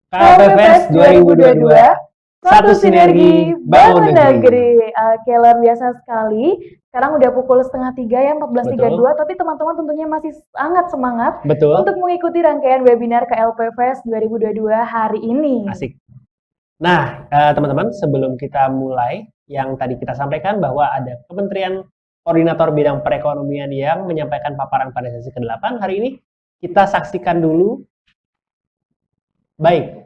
KPPS 2022, satu sinergi bangun negeri. Oke, luar biasa sekali. Sekarang udah pukul setengah 3 ya, 14.32, tapi teman-teman tentunya masih sangat semangat Betul. untuk mengikuti rangkaian webinar KLPFest 2022 hari ini. Asik. Nah, teman-teman, sebelum kita mulai, yang tadi kita sampaikan bahwa ada Kementerian Koordinator Bidang Perekonomian yang menyampaikan paparan pada sesi ke-8 hari ini. Kita saksikan dulu. Baik,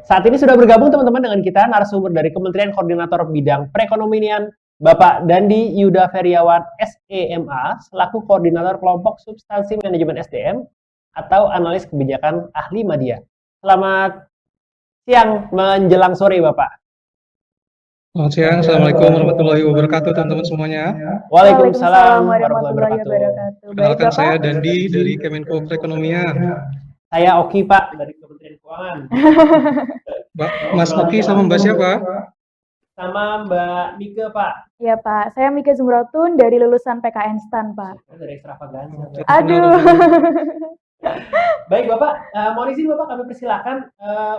saat ini sudah bergabung teman-teman dengan kita narasumber dari Kementerian Koordinator Bidang Perekonomian Bapak Dandi Yuda Feriawan SEMA selaku Koordinator Kelompok Substansi Manajemen SDM atau Analis Kebijakan Ahli Madya. Selamat siang menjelang sore Bapak. Selamat siang, Assalamualaikum warahmatullahi wabarakatuh teman-teman semuanya. Waalaikumsalam warahmatullahi wabarakatuh. Perkenalkan saya Dandi dari Kemenko Perekonomian. Saya Oki Pak dari Kementerian Keuangan. Mas Oki sama Mbak siapa? Sama Mbak Mika Pak. Iya Pak, saya Mika Zumrotun dari lulusan PKN STAN Pak. Dari Extravaganza. Aduh. Baik Bapak, mohon izin Bapak kami persilakan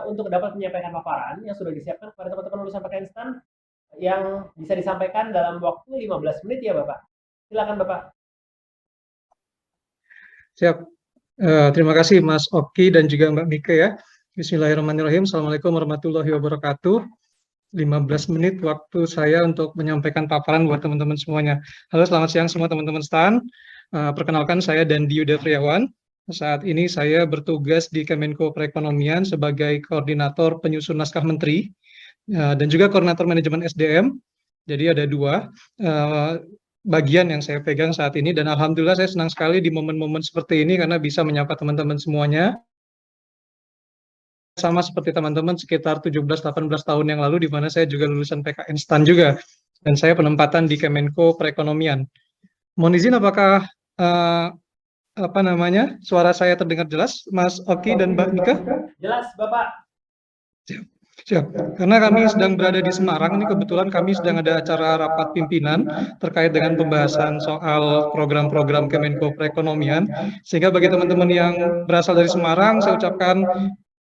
untuk dapat menyampaikan paparan yang sudah disiapkan kepada teman-teman lulusan PKN STAN yang bisa disampaikan dalam waktu 15 menit ya Bapak. Silakan Bapak. Siap. Terima kasih Mas Oki dan juga Mbak Mika ya. Bismillahirrahmanirrahim. Assalamualaikum warahmatullahi wabarakatuh. 15 menit waktu saya untuk menyampaikan paparan buat teman-teman semuanya. Halo, selamat siang semua teman-teman STAN. Perkenalkan saya Dandi Yuda Feriawan. Saat ini saya bertugas di Kemenko Perekonomian sebagai koordinator penyusun naskah menteri dan juga koordinator manajemen SDM. Jadi ada dua bagian yang saya pegang saat ini dan alhamdulillah saya senang sekali di momen-momen seperti ini karena bisa menyapa teman-teman semuanya. Sama seperti teman-teman sekitar 17-18 tahun yang lalu di mana saya juga lulusan PKN STAN juga dan saya penempatan di Kemenko Perekonomian. Mohon izin apakah suara saya terdengar jelas Mas Oki dan Mbak Mika? Jelas Bapak. Siap. Karena kami sedang berada di Semarang, ini kebetulan kami sedang ada acara rapat pimpinan terkait dengan pembahasan soal program-program Kemenko Perekonomian. Sehingga bagi teman-teman yang berasal dari Semarang, saya ucapkan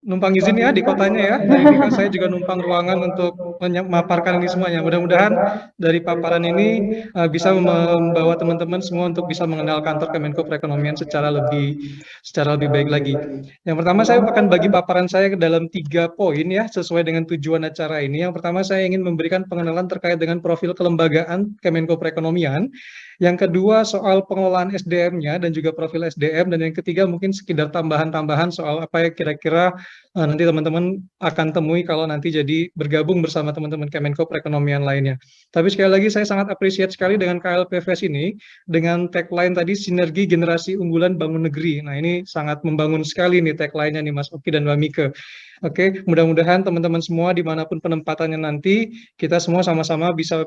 numpang izin ya di kotanya ya. Jadi saya juga numpang ruangan untuk memaparkan ini semuanya. Mudah-mudahan dari paparan ini bisa membawa teman-teman semua untuk bisa mengenal kantor Kemenko Perekonomian secara lebih baik lagi. Yang pertama saya akan bagi paparan saya ke dalam 3 poin ya sesuai dengan tujuan acara ini. Yang pertama saya ingin memberikan pengenalan terkait dengan profil kelembagaan Kemenko Perekonomian. Yang kedua soal pengelolaan SDM-nya dan juga profil SDM, dan yang ketiga mungkin sekedar tambahan-tambahan soal apa yang kira-kira nanti teman-teman akan temui kalau nanti jadi bergabung bersama teman-teman Kemenko Perekonomian lainnya. Tapi sekali lagi saya sangat appreciate sekali dengan KLPFS ini dengan tagline tadi sinergi generasi unggulan bangun negeri. Nah ini sangat membangun sekali nih tagline-nya nih Mas Oki dan Mbak Mika. Oke, mudah-mudahan teman-teman semua dimanapun penempatannya nanti kita semua sama-sama bisa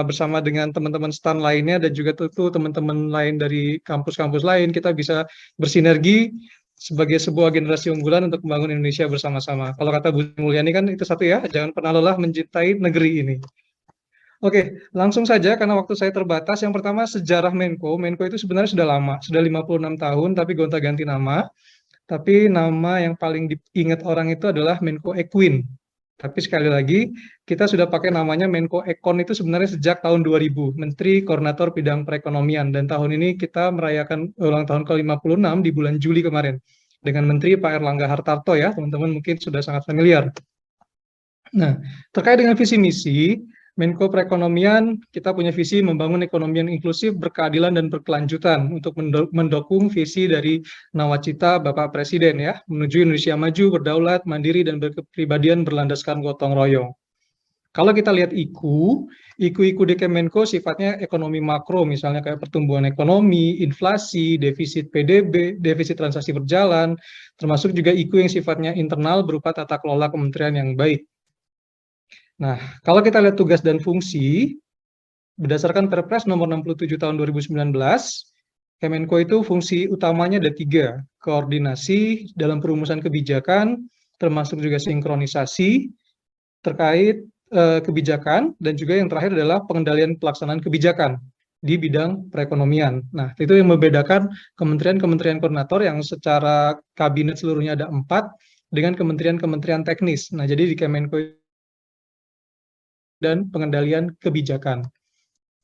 bersama dengan teman-teman STAN lainnya dan juga tentu teman-teman lain dari kampus-kampus lain kita bisa bersinergi sebagai sebuah generasi unggulan untuk membangun Indonesia bersama-sama. Kalau kata Bu Mulyani kan itu satu ya, jangan pernah lelah mencintai negeri ini. Oke, langsung saja karena waktu saya terbatas. Yang pertama sejarah Menko. Menko itu sebenarnya sudah lama, sudah 56 tahun tapi gonta-ganti nama. Tapi nama yang paling diingat orang itu adalah Menko Equin. Tapi sekali lagi, kita sudah pakai namanya Menko Ekon itu sebenarnya sejak tahun 2000, Menteri Koordinator Bidang Perekonomian. Dan tahun ini kita merayakan ulang tahun ke-56 di bulan Juli kemarin. Dengan Menteri Pak Erlangga Hartarto ya, teman-teman mungkin sudah sangat familiar. Nah, terkait dengan visi misi, Menko Perekonomian, kita punya visi membangun ekonomi yang inklusif, berkeadilan, dan berkelanjutan untuk mendukung visi dari nawacita Bapak Presiden ya, menuju Indonesia maju, berdaulat, mandiri, dan berkepribadian berlandaskan gotong royong. Kalau kita lihat iku di Kemenko sifatnya ekonomi makro, misalnya kayak pertumbuhan ekonomi, inflasi, defisit PDB, defisit transaksi berjalan, termasuk juga iku yang sifatnya internal berupa tata kelola kementerian yang baik. Nah, kalau kita lihat tugas dan fungsi, berdasarkan Perpres nomor 67 tahun 2019, Kemenko itu fungsi utamanya ada 3, koordinasi dalam perumusan kebijakan, termasuk juga sinkronisasi terkait kebijakan, dan juga yang terakhir adalah pengendalian pelaksanaan kebijakan di bidang perekonomian. Nah, itu yang membedakan kementerian-kementerian koordinator yang secara kabinet seluruhnya ada 4, dengan kementerian-kementerian teknis. Nah, jadi di Kemenko dan pengendalian kebijakan.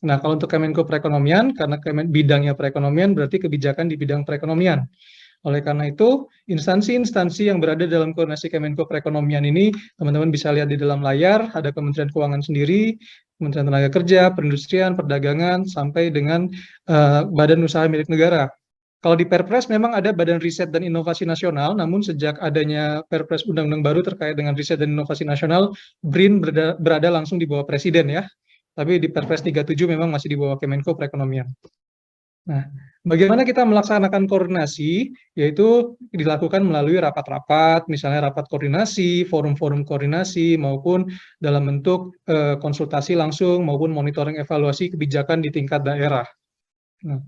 Nah, kalau untuk Kemenko Perekonomian, karena bidangnya perekonomian, berarti kebijakan di bidang perekonomian. Oleh karena itu, instansi-instansi yang berada dalam koordinasi Kemenko Perekonomian ini, teman-teman bisa lihat di dalam layar, ada Kementerian Keuangan sendiri, Kementerian Tenaga Kerja, Perindustrian, Perdagangan, sampai dengan badan usaha milik negara. Kalau di Perpres memang ada Badan Riset dan Inovasi Nasional, namun sejak adanya Perpres Undang-Undang baru terkait dengan riset dan inovasi nasional, BRIN berada langsung di bawah Presiden ya. Tapi di Perpres 37 memang masih di bawah Kemenko Perekonomian. Nah, bagaimana kita melaksanakan koordinasi, yaitu dilakukan melalui rapat-rapat, misalnya rapat koordinasi, forum-forum koordinasi, maupun dalam bentuk konsultasi langsung, maupun monitoring evaluasi kebijakan di tingkat daerah. Nah,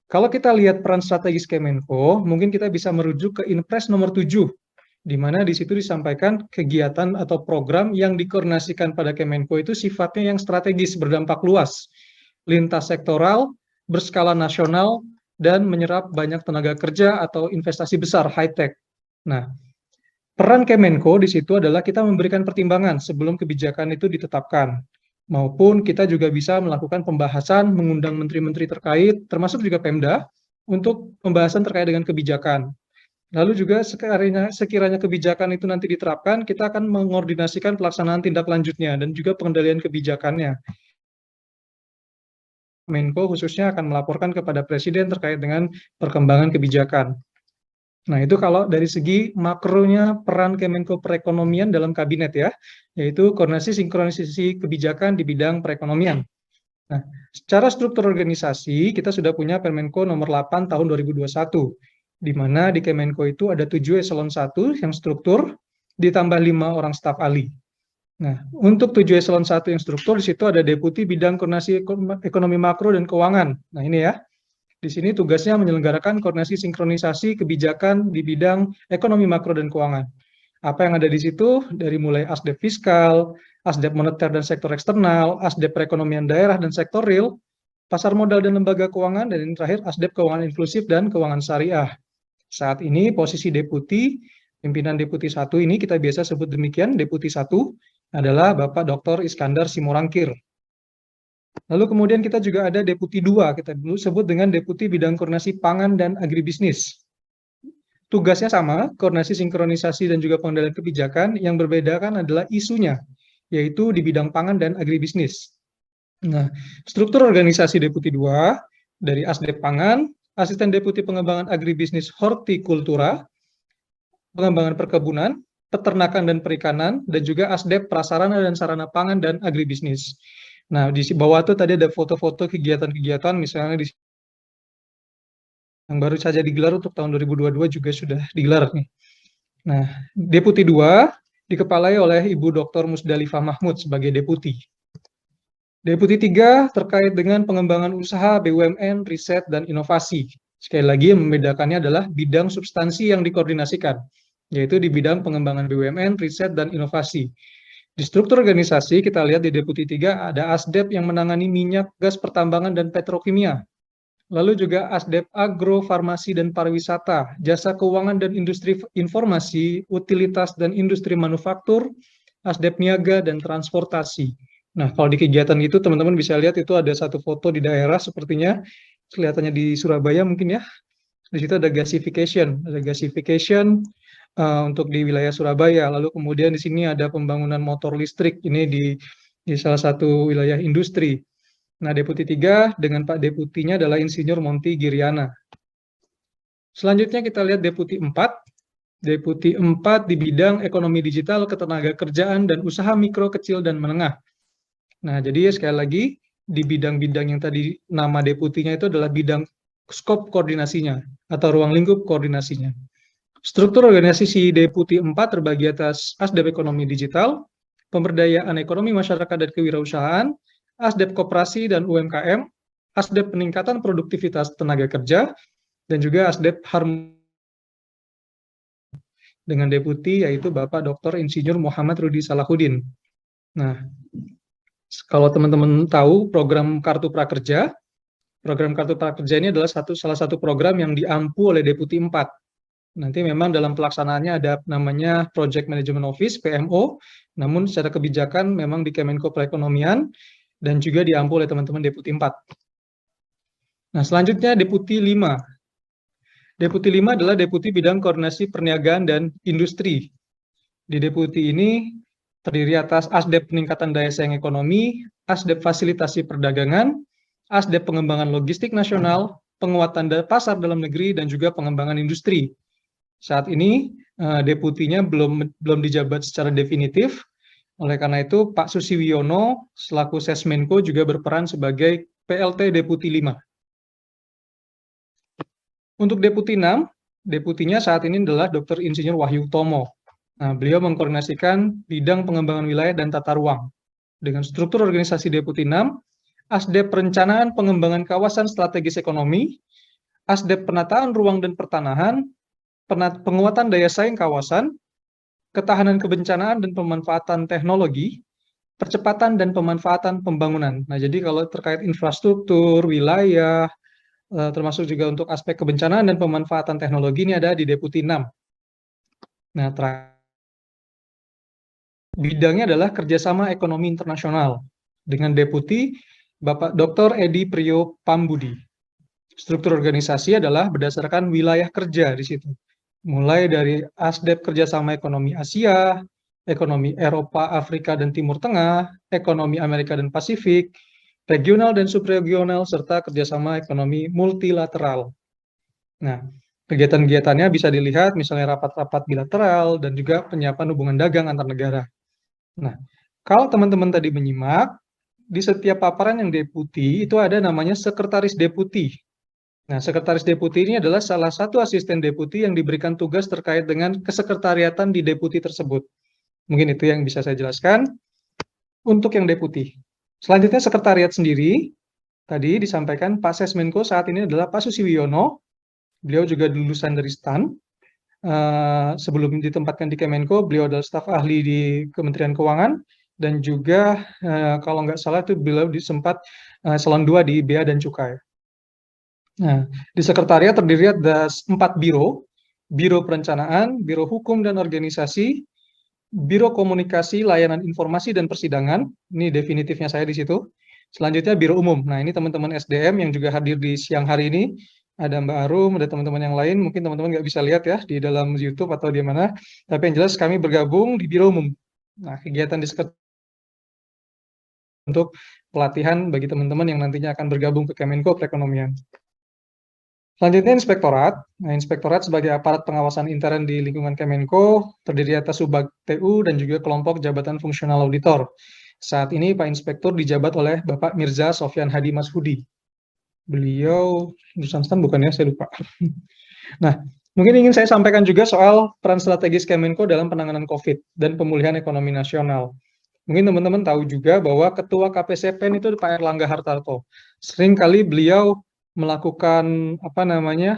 kalau kita lihat peran strategis Kemenko, mungkin kita bisa merujuk ke Inpres nomor 7, di mana di situ disampaikan kegiatan atau program yang dikoordinasikan pada Kemenko itu sifatnya yang strategis, berdampak luas, lintas sektoral, berskala nasional, dan menyerap banyak tenaga kerja atau investasi besar, high-tech. Nah, peran Kemenko di situ adalah kita memberikan pertimbangan sebelum kebijakan itu ditetapkan, maupun kita juga bisa melakukan pembahasan, mengundang menteri-menteri terkait, termasuk juga Pemda, untuk pembahasan terkait dengan kebijakan. Lalu juga sekiranya kebijakan itu nanti diterapkan, kita akan mengordinasikan pelaksanaan tindak lanjutnya dan juga pengendalian kebijakannya. Menko khususnya akan melaporkan kepada Presiden terkait dengan perkembangan kebijakan. Nah, itu kalau dari segi makronya peran Kemenko Perekonomian dalam kabinet ya, yaitu koordinasi sinkronisasi kebijakan di bidang perekonomian. Nah, secara struktur organisasi, kita sudah punya Permenko nomor 8 tahun 2021, di mana di Kemenko itu ada 7 eselon 1 yang struktur, ditambah 5 orang staf ahli. Nah, untuk 7 eselon 1 yang struktur, di situ ada Deputi Bidang Koordinasi Ekonomi Makro dan Keuangan. Nah, ini ya. Di sini tugasnya menyelenggarakan koordinasi sinkronisasi kebijakan di bidang ekonomi makro dan keuangan. Apa yang ada di situ? Dari mulai asdep fiskal, asdep moneter dan sektor eksternal, asdep perekonomian daerah dan sektor real, pasar modal dan lembaga keuangan, dan yang terakhir asdep keuangan inklusif dan keuangan syariah. Saat ini posisi deputi, pimpinan deputi 1 ini kita biasa sebut demikian, deputi 1 adalah Bapak Dr. Iskandar Simorangkir. Lalu kemudian kita juga ada Deputi 2, kita dulu sebut dengan Deputi Bidang Koordinasi Pangan dan Agribisnis. Tugasnya sama, koordinasi sinkronisasi dan juga pengendalian kebijakan, yang berbeda kan adalah isunya, yaitu di bidang pangan dan agribisnis. Nah, struktur organisasi Deputi 2, dari Asdep Pangan, Asisten Deputi Pengembangan Agribisnis Hortikultura, Pengembangan Perkebunan, Peternakan dan Perikanan, dan juga Asdep Prasarana dan Sarana Pangan dan Agribisnis. Nah, di bawah itu tadi ada foto-foto kegiatan-kegiatan, misalnya di yang baru saja digelar untuk tahun 2022 juga sudah digelar nih. Nah, Deputi 2 dikepalai oleh Ibu Dr. Musdalifah Mahmud sebagai Deputi. Deputi 3 terkait dengan pengembangan usaha, BUMN, riset, dan inovasi. Sekali lagi yang membedakannya adalah bidang substansi yang dikoordinasikan, yaitu di bidang pengembangan BUMN, riset, dan inovasi. Di struktur organisasi, kita lihat di Deputi 3 ada Asdep yang menangani minyak, gas, pertambangan, dan petrokimia. Lalu juga Asdep Agro, Farmasi, dan Pariwisata, Jasa Keuangan dan Industri Informasi, Utilitas dan Industri Manufaktur, Asdep Niaga, dan Transportasi. Nah, kalau di kegiatan itu teman-teman bisa lihat itu ada satu foto di daerah sepertinya, kelihatannya di Surabaya mungkin ya. Di situ ada gasification untuk di wilayah Surabaya. Lalu kemudian di sini ada pembangunan motor listrik, ini di salah satu wilayah industri. Nah, Deputi 3 dengan Pak Deputinya adalah Insinyur Monty Giriana. Selanjutnya kita lihat Deputi 4. Deputi 4 di bidang ekonomi digital, ketenagakerjaan, dan usaha mikro, kecil, dan menengah. Nah, jadi sekali lagi, di bidang-bidang yang tadi nama deputinya itu adalah bidang skop koordinasinya, atau ruang lingkup koordinasinya. Struktur organisasi Deputi 4 terbagi atas Asdep Ekonomi Digital, Pemberdayaan Ekonomi Masyarakat dan Kewirausahaan, Asdep Koperasi dan UMKM, Asdep Peningkatan Produktivitas Tenaga Kerja, dan juga Asdep Harmoni dengan deputi yaitu Bapak Dr. Insinyur Muhammad Rudi Salahuddin. Nah, kalau teman-teman tahu program Kartu Prakerja ini adalah salah satu program yang diampu oleh Deputi 4. Nanti memang dalam pelaksanaannya ada namanya Project Management Office, PMO, namun secara kebijakan memang di Kemenko Perekonomian dan juga diampu oleh teman-teman Deputi 4. Nah, selanjutnya Deputi 5. Deputi 5 adalah Deputi Bidang Koordinasi Perniagaan dan Industri. Di Deputi ini terdiri atas Asdep Peningkatan Daya Saing Ekonomi, Asdep Fasilitasi Perdagangan, Asdep Pengembangan Logistik Nasional, Penguatan Pasar Dalam Negeri, dan juga Pengembangan Industri. Saat ini deputinya belum dijabat secara definitif, oleh karena itu Pak Susiwiono selaku Sesmenko juga berperan sebagai PLT Deputi 5. Untuk Deputi 6, deputinya saat ini adalah Dr. Insinyur Wahyu Utomo. Nah, beliau mengkoordinasikan bidang pengembangan wilayah dan tata ruang. Dengan struktur organisasi Deputi 6, Asdep Perencanaan Pengembangan Kawasan Strategis Ekonomi, Asdep Penataan Ruang dan Pertanahan, Penguatan Daya Saing Kawasan, Ketahanan Kebencanaan dan Pemanfaatan Teknologi, Percepatan dan Pemanfaatan Pembangunan. Nah, jadi kalau terkait infrastruktur, wilayah, termasuk juga untuk aspek kebencanaan dan pemanfaatan teknologi ini ada di Deputi 6. Nah, bidangnya adalah kerjasama ekonomi internasional dengan Deputi Bapak Dr. Edi Priyo Pambudi. Struktur organisasi adalah berdasarkan wilayah kerja di situ. Mulai dari Asdep Kerjasama Ekonomi Asia, Ekonomi Eropa, Afrika, dan Timur Tengah, Ekonomi Amerika dan Pasifik, regional dan subregional, serta kerjasama ekonomi multilateral. Nah, kegiatan-kegiatannya bisa dilihat misalnya rapat-rapat bilateral dan juga penyiapan hubungan dagang antar negara. Nah, kalau teman-teman tadi menyimak, di setiap paparan yang deputi itu ada namanya sekretaris deputi. Nah, sekretaris deputi ini adalah salah satu asisten deputi yang diberikan tugas terkait dengan kesekretariatan di deputi tersebut. Mungkin itu yang bisa saya jelaskan untuk yang deputi. Selanjutnya sekretariat sendiri, tadi disampaikan Pak Sesmenko saat ini adalah Pak Susiwiono. Beliau juga lulusan dari STAN. Sebelum ditempatkan di Kemenko, beliau adalah staf ahli di Kementerian Keuangan. Dan juga kalau nggak salah itu beliau sempat eselon 2 di Bea dan Cukai. Nah, di sekretariat terdiri ada 4 biro, Biro Perencanaan, Biro Hukum dan Organisasi, Biro Komunikasi, Layanan Informasi dan Persidangan, ini definitifnya saya di situ. Selanjutnya Biro Umum. Nah, ini teman-teman SDM yang juga hadir di siang hari ini. Ada Mbak Arum, ada teman-teman yang lain. Mungkin teman-teman nggak bisa lihat ya di dalam YouTube atau di mana. Tapi yang jelas kami bergabung di Biro Umum. Nah, kegiatan di sekretariat untuk pelatihan bagi teman-teman yang nantinya akan bergabung ke Kemenko Perekonomian. Selanjutnya Inspektorat. Nah, Inspektorat sebagai aparat pengawasan intern di lingkungan Kemenko, terdiri atas Subag TU dan juga kelompok jabatan fungsional auditor. Saat ini Pak Inspektur dijabat oleh Bapak Mirza Sofyan Hadi Mashudi. Beliau lulusan STAN bukan ya, saya lupa. Nah, mungkin ingin saya sampaikan juga soal peran strategis Kemenko dalam penanganan COVID dan pemulihan ekonomi nasional. Mungkin teman-teman tahu juga bahwa Ketua KPCPEN itu Pak Erlangga Hartarto. Seringkali beliau melakukan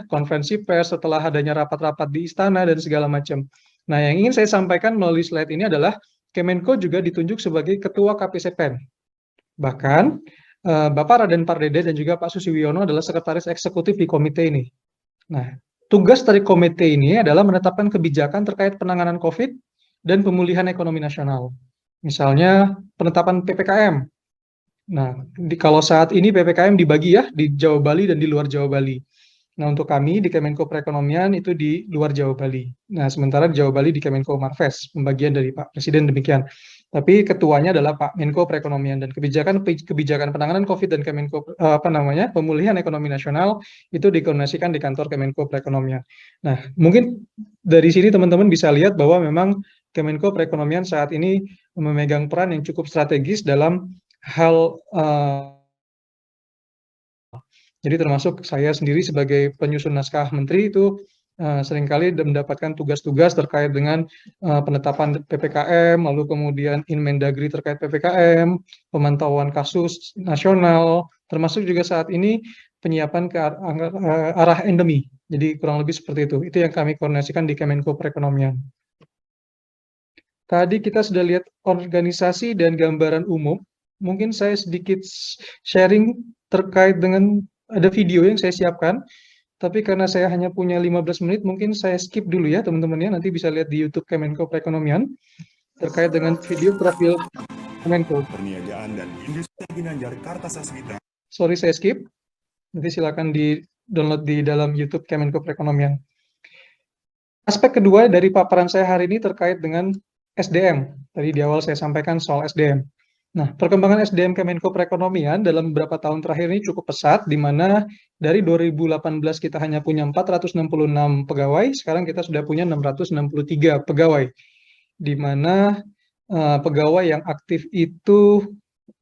konferensi pers setelah adanya rapat-rapat di istana dan segala macam. Nah, yang ingin saya sampaikan melalui slide ini adalah Kemenko juga ditunjuk sebagai Ketua KPCPEN. Bahkan Bapak Raden Pardede dan juga Pak Susiwiono adalah sekretaris eksekutif di komite ini. Nah, tugas dari komite ini adalah menetapkan kebijakan terkait penanganan COVID dan pemulihan ekonomi nasional. Misalnya penetapan PPKM. Nah, kalau saat ini PPKM dibagi ya di Jawa Bali dan di luar Jawa Bali. Nah, untuk kami di Kemenko Perekonomian itu di luar Jawa Bali. Nah, sementara di Jawa Bali di Kemenko Marves, pembagian dari Pak Presiden demikian. Tapi ketuanya adalah Pak Menko Perekonomian dan kebijakan penanganan COVID dan Kemenko pemulihan ekonomi nasional itu dikoordinasikan di kantor Kemenko Perekonomian. Nah, mungkin dari sini teman-teman bisa lihat bahwa memang Kemenko Perekonomian saat ini memegang peran yang cukup strategis dalam hal jadi termasuk saya sendiri sebagai penyusun naskah menteri itu seringkali mendapatkan tugas-tugas terkait dengan penetapan PPKM, lalu kemudian Inmendagri terkait PPKM, pemantauan kasus nasional, termasuk juga saat ini penyiapan ke arah endemi. Jadi kurang lebih seperti itu. Itu yang kami koordinasikan di Kemenko Perekonomian. Tadi kita sudah lihat organisasi dan gambaran umum. Mungkin saya sedikit sharing terkait dengan ada video yang saya siapkan. tapi karena saya hanya punya 15 menit, mungkin saya skip dulu ya teman-teman ya, nanti bisa lihat di YouTube Kemenko Perekonomian terkait dengan video profil Kemenko. Perniagaan dan Industri Ginanjar Kartasasmita. Sorry saya skip, nanti silakan di-download di dalam YouTube Kemenko Perekonomian. Aspek kedua dari paparan saya hari ini terkait dengan SDM. Tadi di awal saya sampaikan soal SDM. Nah, perkembangan SDM Kemenko Perekonomian dalam beberapa tahun terakhir ini cukup pesat, di mana dari 2018 kita hanya punya 466 pegawai, sekarang kita sudah punya 663 pegawai, di mana pegawai yang aktif itu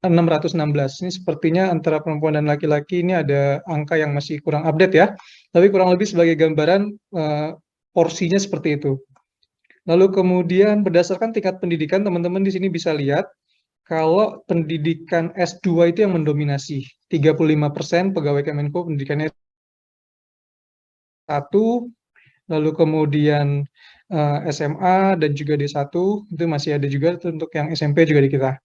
616. Ini sepertinya antara perempuan dan laki-laki ini ada angka yang masih kurang update ya, tapi kurang lebih sebagai gambaran porsinya seperti itu. Lalu kemudian berdasarkan tingkat pendidikan, teman-teman di sini bisa lihat kalau pendidikan S2 itu yang mendominasi. 35% pegawai Kemenko pendidikannya S1, lalu kemudian SMA dan juga D1, itu masih ada juga untuk yang SMP juga di kita.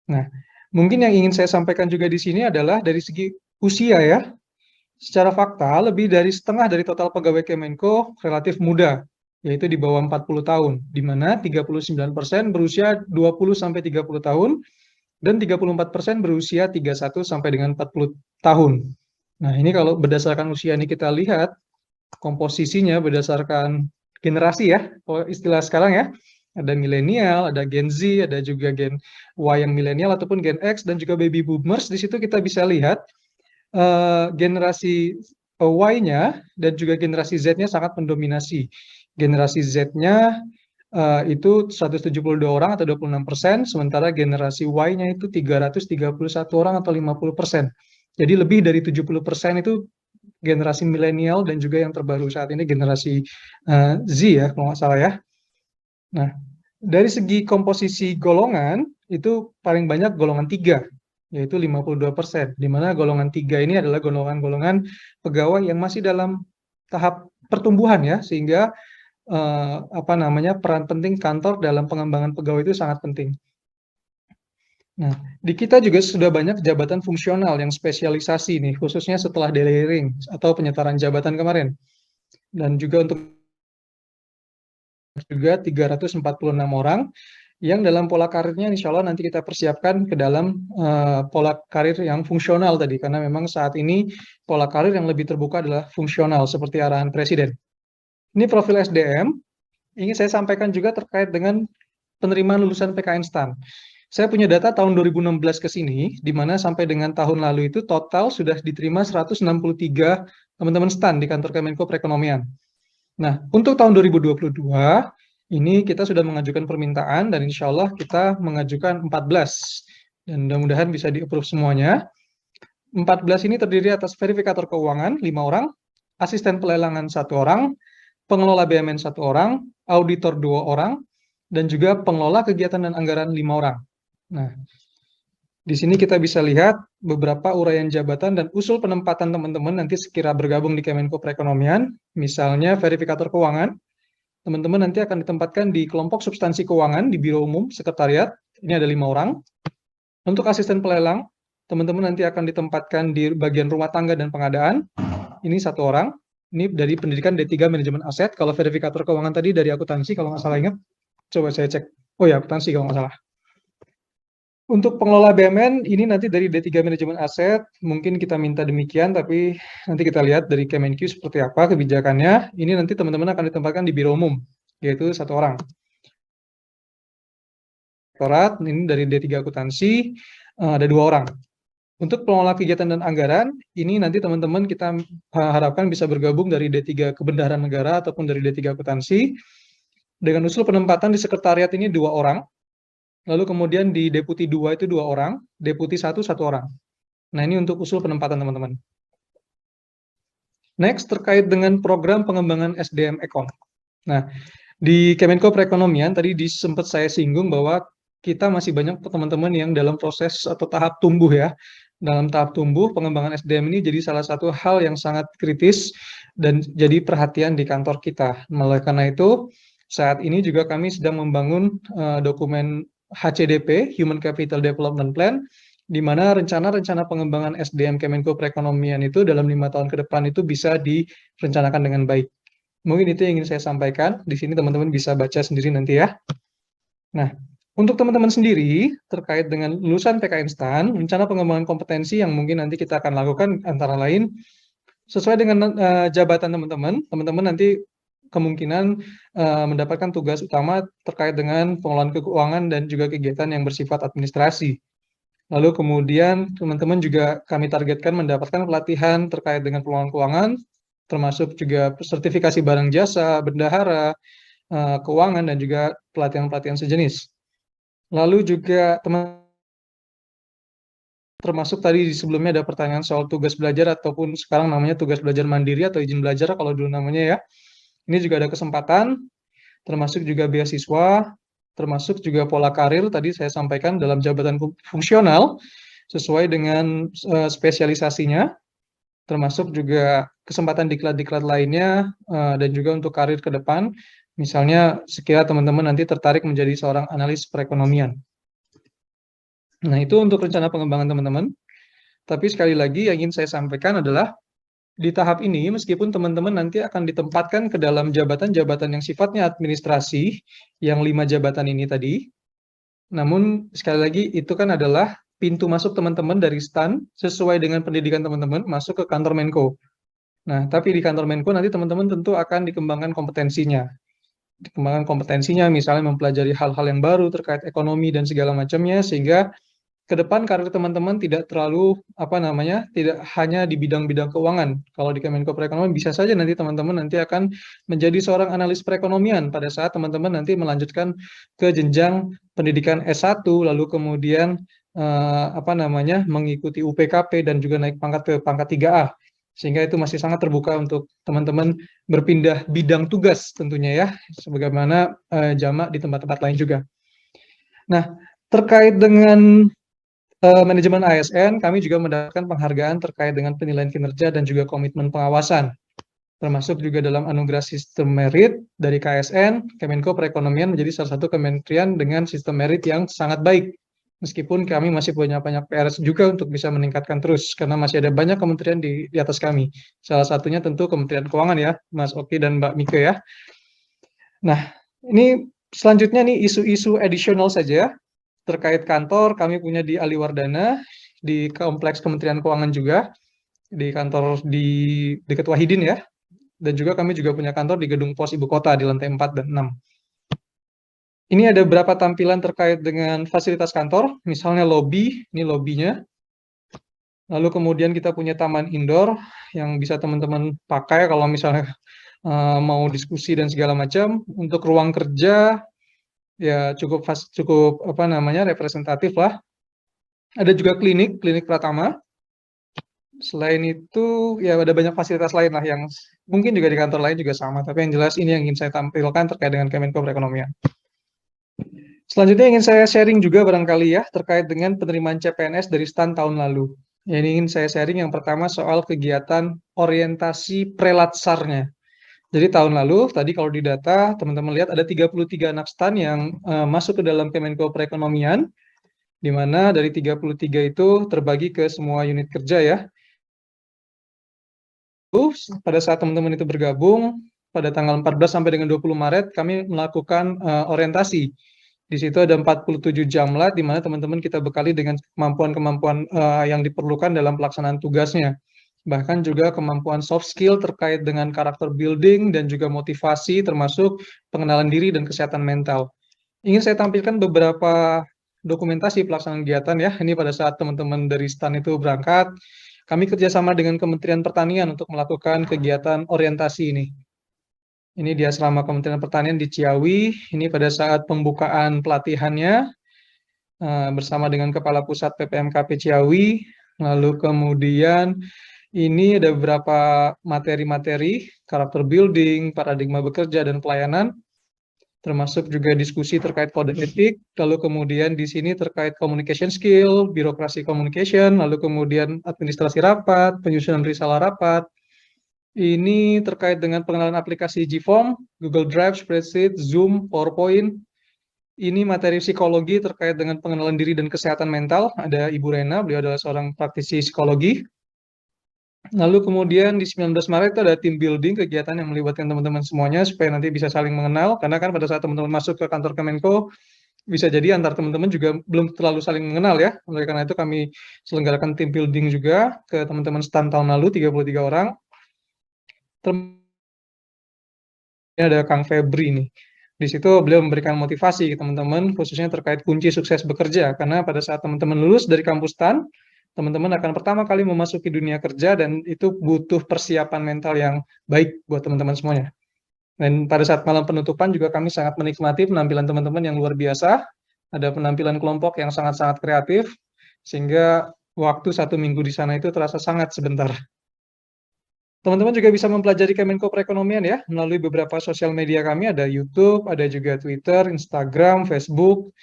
Nah, mungkin yang ingin saya sampaikan juga di sini adalah dari segi usia ya. Secara fakta, lebih dari setengah dari total pegawai Kemenko relatif muda, yaitu di bawah 40 tahun, di mana 39% berusia 20-30 tahun, dan 34% berusia 31 sampai dengan 40 tahun. Nah, ini kalau berdasarkan usia ini kita lihat, komposisinya berdasarkan generasi ya, istilah sekarang ya, ada milenial, ada Gen Z, ada juga Gen Y yang milenial ataupun Gen X, dan juga baby boomers. Di situ kita bisa lihat generasi Y-nya dan juga generasi Z-nya sangat mendominasi. Generasi Z-nya itu 172 orang atau 26%, sementara generasi Y-nya itu 331 orang atau 50%. Jadi lebih dari 70% itu generasi milenial dan juga yang terbaru saat ini generasi Z ya, kalau nggak salah ya. Nah, dari segi komposisi golongan, itu paling banyak golongan 3, yaitu 52%, di mana golongan 3 ini adalah golongan-golongan pegawai yang masih dalam tahap pertumbuhan ya, sehingga peran penting kantor dalam pengembangan pegawai itu sangat penting. Nah, di kita juga sudah banyak jabatan fungsional yang spesialisasi nih, khususnya setelah delayering atau penyetaran jabatan kemarin. Dan juga untuk juga 346 orang yang dalam pola karirnya insya Allah nanti kita persiapkan ke dalam pola karir yang fungsional tadi, karena memang saat ini pola karir yang lebih terbuka adalah fungsional seperti arahan Presiden. Ini profil SDM, ingin saya sampaikan juga terkait dengan penerimaan lulusan PKN STAN. Saya punya data tahun 2016 ke sini, di mana sampai dengan tahun lalu itu total sudah diterima 163 teman-teman STAN di kantor Kemenko Perekonomian. Nah, untuk tahun 2022, ini kita sudah mengajukan permintaan dan insya Allah kita mengajukan 14. Dan mudah-mudahan bisa di-approve semuanya. 14 ini terdiri atas verifikator keuangan 5 orang, asisten pelelangan 1 orang, pengelola BUMN 1 orang, auditor 2 orang, dan juga pengelola kegiatan dan anggaran 5 orang. Nah, di sini kita bisa lihat beberapa uraian jabatan dan usul penempatan teman-teman nanti sekira bergabung di Kemenko Perekonomian. Misalnya verifikator keuangan, teman-teman nanti akan ditempatkan di kelompok substansi keuangan di Biro Umum Sekretariat, ini ada 5 orang. Untuk asisten pelelang, teman-teman nanti akan ditempatkan di bagian rumah tangga dan pengadaan, ini 1 orang. Ini dari pendidikan D3 Manajemen Aset. Kalau verifikator keuangan tadi dari akuntansi, kalau nggak salah ingat. Coba saya cek. Oh ya, akuntansi kalau nggak salah. Untuk pengelola BUMN, ini nanti dari D3 Manajemen Aset. Mungkin kita minta demikian, tapi nanti kita lihat dari Kemenq seperti apa kebijakannya. Ini nanti teman-teman akan ditempatkan di Biro Umum, yaitu 1 orang. Ini dari D3 Akuntansi, ada 2 orang. Untuk pengelola kegiatan dan anggaran, ini nanti teman-teman kita harapkan bisa bergabung dari D3 Kebendaharaan Negara ataupun dari D3 Akuntansi. Dengan usul penempatan di sekretariat ini 2 orang. Lalu kemudian di Deputi 2 itu 2 orang, Deputi 1 1 orang. Nah, ini untuk usul penempatan teman-teman. Next, terkait dengan program pengembangan SDM Ekon. Nah, di Kemenko Perekonomian tadi sempat saya singgung bahwa kita masih banyak teman-teman yang dalam proses atau tahap tumbuh ya. Dalam tahap tumbuh, pengembangan SDM ini jadi salah satu hal yang sangat kritis dan jadi perhatian di kantor kita. Oleh karena itu, saat ini juga kami sedang membangun dokumen HCDP, Human Capital Development Plan, di mana rencana-rencana pengembangan SDM Kemenko Perekonomian itu dalam 5 tahun ke depan itu bisa direncanakan dengan baik. Mungkin itu yang ingin saya sampaikan. Di sini teman-teman bisa baca sendiri nanti ya. Nah, untuk teman-teman sendiri terkait dengan lulusan PK Instan, rencana pengembangan kompetensi yang mungkin nanti kita akan lakukan antara lain sesuai dengan jabatan teman-teman. Teman-teman nanti kemungkinan mendapatkan tugas utama terkait dengan pengelolaan keuangan dan juga kegiatan yang bersifat administrasi. Lalu kemudian teman-teman juga kami targetkan mendapatkan pelatihan terkait dengan pengelolaan keuangan, termasuk juga sertifikasi barang jasa, bendahara, keuangan, dan juga pelatihan-pelatihan sejenis. Lalu juga termasuk tadi sebelumnya ada pertanyaan soal tugas belajar ataupun sekarang namanya tugas belajar mandiri atau izin belajar kalau dulu namanya ya. Ini juga ada kesempatan, termasuk juga beasiswa, termasuk juga pola karir tadi saya sampaikan dalam jabatan fungsional sesuai dengan spesialisasinya, termasuk juga kesempatan diklat-diklat lainnya dan juga untuk karir ke depan. Misalnya sekira teman-teman nanti tertarik menjadi seorang analis perekonomian. Nah, itu untuk rencana pengembangan teman-teman. Tapi sekali lagi yang ingin saya sampaikan adalah di tahap ini meskipun teman-teman nanti akan ditempatkan ke dalam jabatan-jabatan yang sifatnya administrasi, yang 5 jabatan ini tadi. Namun sekali lagi itu kan adalah pintu masuk teman-teman dari STAN sesuai dengan pendidikan teman-teman masuk ke kantor Menko. Nah, tapi di kantor Menko nanti teman-teman tentu akan dikembangkan kompetensinya. Misalnya mempelajari hal-hal yang baru terkait ekonomi dan segala macamnya, sehingga ke depan karir teman-teman tidak terlalu tidak hanya di bidang-bidang keuangan. Kalau di Kemenko Perekonomian bisa saja nanti teman-teman nanti akan menjadi seorang analis perekonomian pada saat teman-teman nanti melanjutkan ke jenjang pendidikan S1, lalu kemudian mengikuti UPKP dan juga naik pangkat ke pangkat 3A. Sehingga itu masih sangat terbuka untuk teman-teman berpindah bidang tugas tentunya ya, sebagaimana jamak di tempat-tempat lain juga. Nah, terkait dengan manajemen ASN, kami juga mendapatkan penghargaan terkait dengan penilaian kinerja dan juga komitmen pengawasan, termasuk juga dalam anugerah sistem merit dari KSN, Kemenko Perekonomian menjadi salah satu kementerian dengan sistem merit yang sangat baik. Meskipun kami masih punya banyak PR juga untuk bisa meningkatkan terus, karena masih ada banyak kementerian di atas kami. Salah satunya tentu Kementerian Keuangan ya, Mas Oki dan Mbak Mika ya. Nah, ini selanjutnya nih isu-isu additional saja. Terkait kantor, kami punya di Aliwardana, di Kompleks Kementerian Keuangan juga, di kantor di dekat Wahidin ya, dan juga kami juga punya kantor di Gedung Pos Ibu Kota di lantai 4 dan 6. Ini ada beberapa tampilan terkait dengan fasilitas kantor, misalnya lobby, ini lobbynya. Lalu kemudian kita punya taman indoor yang bisa teman-teman pakai kalau misalnya mau diskusi dan segala macam. Untuk ruang kerja ya cukup representatif lah. Ada juga klinik Pratama. Selain itu ya ada banyak fasilitas lain lah yang mungkin juga di kantor lain juga sama, tapi yang jelas ini yang ingin saya tampilkan terkait dengan Kemenko Perekonomian. Selanjutnya ingin saya sharing juga barangkali ya terkait dengan penerimaan CPNS dari STAN tahun lalu. Ini ingin saya sharing yang pertama soal kegiatan orientasi prelatsarnya. Jadi tahun lalu, tadi kalau di data, teman-teman lihat ada 33 anak STAN yang masuk ke dalam Kemenko Perekonomian, di mana dari 33 itu terbagi ke semua unit kerja ya. Pada saat teman-teman itu bergabung, pada tanggal 14 sampai dengan 20 Maret, kami melakukan orientasi. Di situ ada 47 jamlat, di mana teman-teman kita bekali dengan kemampuan-kemampuan yang diperlukan dalam pelaksanaan tugasnya. Bahkan juga kemampuan soft skill terkait dengan karakter building dan juga motivasi, termasuk pengenalan diri dan kesehatan mental. Ingin saya tampilkan beberapa dokumentasi pelaksanaan kegiatan ya. Ini pada saat teman-teman dari STAN itu berangkat, kami kerjasama dengan Kementerian Pertanian untuk melakukan kegiatan orientasi ini. Ini di asrama Kementerian Pertanian di Ciawi. Ini pada saat pembukaan pelatihannya bersama dengan Kepala Pusat PPMKP Ciawi. Lalu kemudian ini ada beberapa materi-materi, karakter building, paradigma bekerja, dan pelayanan. Termasuk juga diskusi terkait kode etik. Lalu kemudian di sini terkait communication skill, birokrasi communication, lalu kemudian administrasi rapat, penyusunan risalah rapat. Ini terkait dengan pengenalan aplikasi GForm, Google Drive, Spreadsheet, Zoom, PowerPoint. Ini materi psikologi terkait dengan pengenalan diri dan kesehatan mental. Ada Ibu Rena, beliau adalah seorang praktisi psikologi. Lalu kemudian di 19 Maret itu ada team building, kegiatan yang melibatkan teman-teman semuanya supaya nanti bisa saling mengenal. Karena kan pada saat teman-teman masuk ke kantor Kemenko, bisa jadi antar teman-teman juga belum terlalu saling mengenal ya. Oleh karena itu kami selenggarakan team building juga ke teman-teman stand tahun lalu, 33 orang. Ini ada Kang Febri nih. Di situ beliau memberikan motivasi ke teman-teman, khususnya terkait kunci sukses bekerja. Karena pada saat teman-teman lulus dari kampus TAN, teman-teman akan pertama kali memasuki dunia kerja dan itu butuh persiapan mental yang baik buat teman-teman semuanya. Dan pada saat malam penutupan juga kami sangat menikmati penampilan teman-teman yang luar biasa. Ada penampilan kelompok yang sangat-sangat kreatif, sehingga waktu 1 minggu di sana itu terasa sangat sebentar. Teman-teman juga bisa mempelajari Kemenko Perekonomian ya, melalui beberapa sosial media kami, ada YouTube, ada juga Twitter, Instagram, Facebook,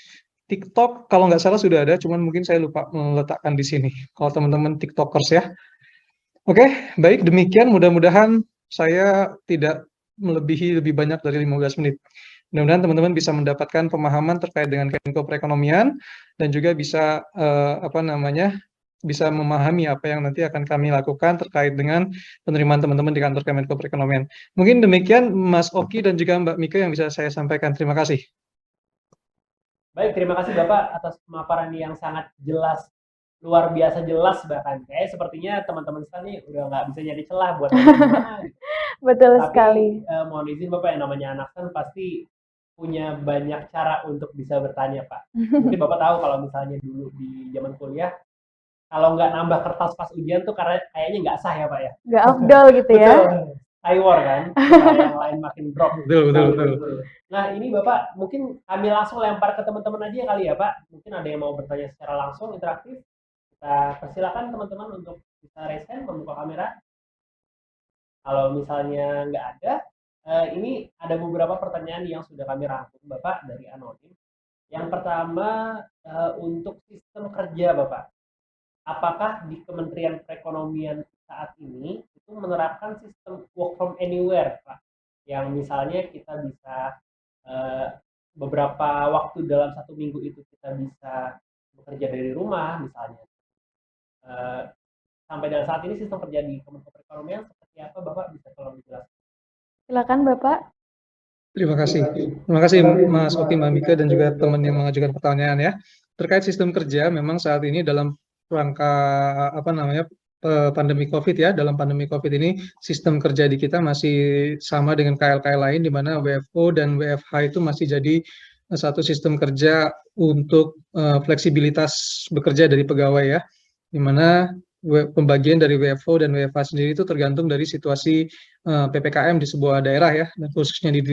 TikTok, kalau nggak salah sudah ada, cuman mungkin saya lupa meletakkan di sini, kalau teman-teman TikTokers ya. Oke, baik, demikian, mudah-mudahan saya tidak melebihi lebih banyak dari 15 menit. Mudah-mudahan teman-teman bisa mendapatkan pemahaman terkait dengan Kemenko Perekonomian, dan juga bisa bisa memahami apa yang nanti akan kami lakukan terkait dengan penerimaan teman-teman di kantor Kemenko Perekonomian. Mungkin demikian Mas Oki dan juga Mbak Mika yang bisa saya sampaikan. Terima kasih. Baik, terima kasih Bapak atas pemaparan yang sangat jelas, luar biasa jelas bahkan. Kayak sepertinya teman-teman kita nih udah nggak bisa nyari celah buat gimana gitu. Betul Tapi sekali. mohon izin Bapak, yang namanya anak kan pasti punya banyak cara untuk bisa bertanya Pak. Mungkin Bapak tahu kalau misalnya dulu di zaman kuliah, kalau nggak nambah kertas pas ujian tuh karena kayaknya nggak sah ya Pak ya. Nggak afdol gitu ya. Betul. Skywar kan, supaya yang lain makin drop. Betul. Nah ini Bapak, mungkin kami langsung lempar ke teman-teman aja kali ya Pak. Mungkin ada yang mau bertanya secara langsung, interaktif. Kita persilakan teman-teman untuk bisa raise hand, membuka kamera. Kalau misalnya nggak ada, ini ada beberapa pertanyaan yang sudah kami rangkum Bapak dari Anonim. Yang pertama, untuk sistem kerja Bapak. Apakah di Kementerian Perekonomian saat ini itu menerapkan sistem work from anywhere, Pak? Yang misalnya kita bisa beberapa waktu dalam 1 minggu itu kita bisa bekerja dari rumah, misalnya. Sampai dengan saat ini sistem kerja di Kementerian Perekonomian seperti apa, Bapak bisa tolong dijelaskan? Silakan Bapak. Terima kasih Mas Oki, Mbak Mika, dan juga teman yang mengajukan pertanyaan ya. Terkait sistem kerja, memang saat ini dalam rangka pandemi COVID ya, dalam pandemi COVID ini sistem kerja di kita masih sama dengan KL-KL lain, di mana WFO dan WFH itu masih jadi satu sistem kerja untuk fleksibilitas bekerja dari pegawai ya, di mana pembagian dari WFO dan WFH sendiri itu tergantung dari situasi PPKM di sebuah daerah ya, dan khususnya di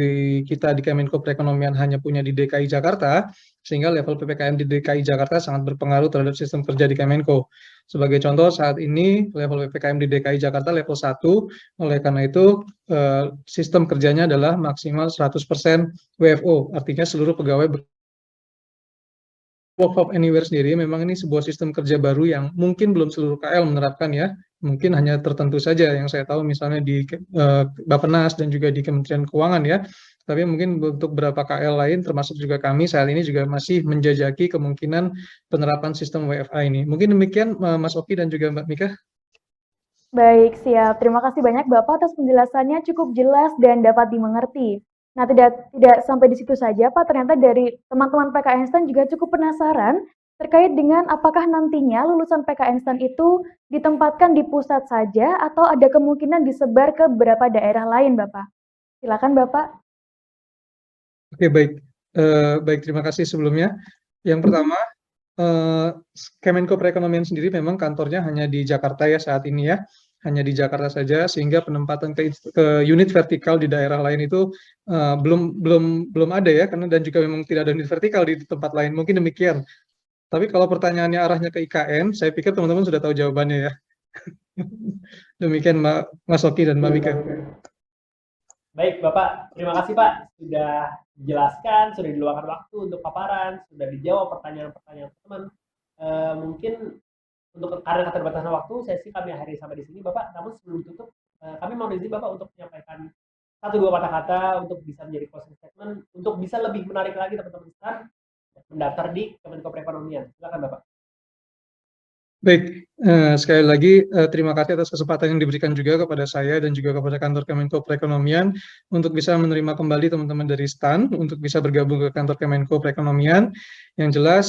kita di Kemenko Perekonomian hanya punya di DKI Jakarta, sehingga level PPKM di DKI Jakarta sangat berpengaruh terhadap sistem kerja di Kemenko. Sebagai contoh, saat ini level PPKM di DKI Jakarta level 1, oleh karena itu sistem kerjanya adalah maksimal 100% WFO, artinya seluruh pegawai work from anywhere sendiri memang ini sebuah sistem kerja baru yang mungkin belum seluruh KL menerapkan ya, mungkin hanya tertentu saja yang saya tahu misalnya di Bappenas dan juga di Kementerian Keuangan ya, tapi mungkin untuk beberapa KL lain termasuk juga kami saat ini juga masih menjajaki kemungkinan penerapan sistem WFA ini. Mungkin demikian Mas Oki dan juga Mbak Mika. Baik, siap. Terima kasih banyak Bapak atas penjelasannya cukup jelas dan dapat dimengerti. Nah, tidak sampai di situ saja, Pak. Ternyata dari teman-teman PKN STAN juga cukup penasaran terkait dengan apakah nantinya lulusan PKN STAN itu ditempatkan di pusat saja atau ada kemungkinan disebar ke beberapa daerah lain, Bapak. Silakan, Bapak. Oke, baik. Baik, terima kasih sebelumnya. Yang pertama, Kemenko Perekonomian sendiri memang kantornya hanya di Jakarta ya saat ini ya, hanya di Jakarta saja, sehingga penempatan ke unit vertikal di daerah lain itu belum ada ya, karena dan juga memang tidak ada unit vertikal di tempat lain. Mungkin demikian. Tapi kalau pertanyaannya arahnya ke IKN, saya pikir teman-teman sudah tahu jawabannya ya. Demikian Mas Oki dan Mbak Mika. Baik Bapak, terima kasih Pak sudah dijelaskan, sudah diluangkan waktu untuk paparan, sudah dijawab pertanyaan-pertanyaan teman. Mungkin untuk karena keterbatasan waktu, sesi kami akhiri sampai di sini Bapak. Namun sebelum tutup, kami mau izin Bapak untuk menyampaikan 1-2 kata-kata untuk bisa menjadi closing statement teman-teman untuk bisa lebih menarik lagi teman-teman STAN mendaftar di Kemenko Perekonomian. Silakan Bapak. Baik, sekali lagi terima kasih atas kesempatan yang diberikan juga kepada saya dan juga kepada kantor Kemenko Perekonomian untuk bisa menerima kembali teman-teman dari STAN untuk bisa bergabung ke kantor Kemenko Perekonomian. Yang jelas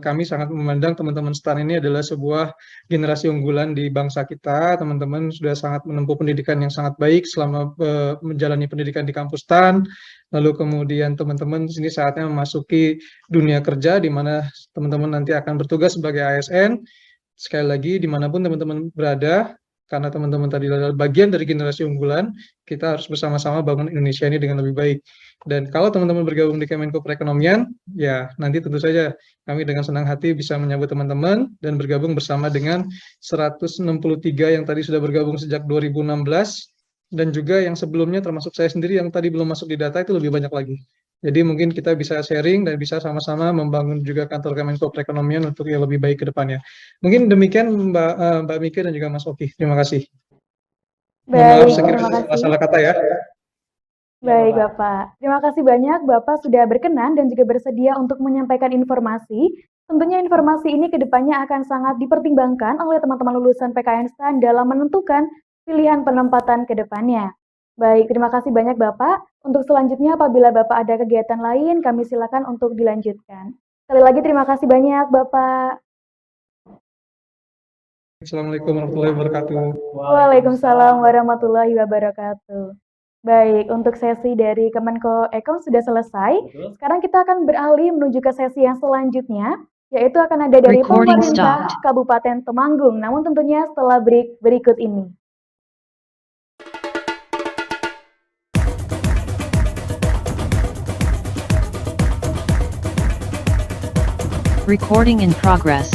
kami sangat memandang teman-teman STAN ini adalah sebuah generasi unggulan di bangsa kita. Teman-teman sudah sangat menempuh pendidikan yang sangat baik selama menjalani pendidikan di kampus STAN. Lalu kemudian teman-teman di sini saatnya memasuki dunia kerja di mana teman-teman nanti akan bertugas sebagai ASN. Sekali lagi dimanapun teman-teman berada, karena teman-teman tadi adalah bagian dari generasi unggulan, kita harus bersama-sama bangun Indonesia ini dengan lebih baik. Dan kalau teman-teman bergabung di Kemenko Perekonomian, ya nanti tentu saja kami dengan senang hati bisa menyambut teman-teman dan bergabung bersama dengan 163 yang tadi sudah bergabung sejak 2016, dan juga yang sebelumnya termasuk saya sendiri yang tadi belum masuk di data itu lebih banyak lagi. Jadi mungkin kita bisa sharing dan bisa sama-sama membangun juga kantor Kemenko Perekonomian untuk yang lebih baik ke depannya. Mungkin demikian Mbak Miki dan juga Mas Oki. Terima kasih. Mohon maaf sekiranya terima kasih. salah kata ya. Baik Bapak, terima kasih banyak Bapak sudah berkenan dan juga bersedia untuk menyampaikan informasi. Tentunya informasi ini kedepannya akan sangat dipertimbangkan oleh teman-teman lulusan PKN STAN dalam menentukan pilihan penempatan ke depannya. Baik, terima kasih banyak Bapak. Untuk selanjutnya apabila Bapak ada kegiatan lain, kami silakan untuk dilanjutkan. Sekali lagi terima kasih banyak Bapak. Assalamualaikum warahmatullahi wabarakatuh. Waalaikumsalam warahmatullahi wabarakatuh. Baik, untuk sesi dari Kemenko Ekom sudah selesai. Betul. Sekarang kita akan beralih menuju ke sesi yang selanjutnya, yaitu akan ada dari Recording pemerintah Kabupaten Temanggung. Namun tentunya setelah break berikut ini. Recording in progress.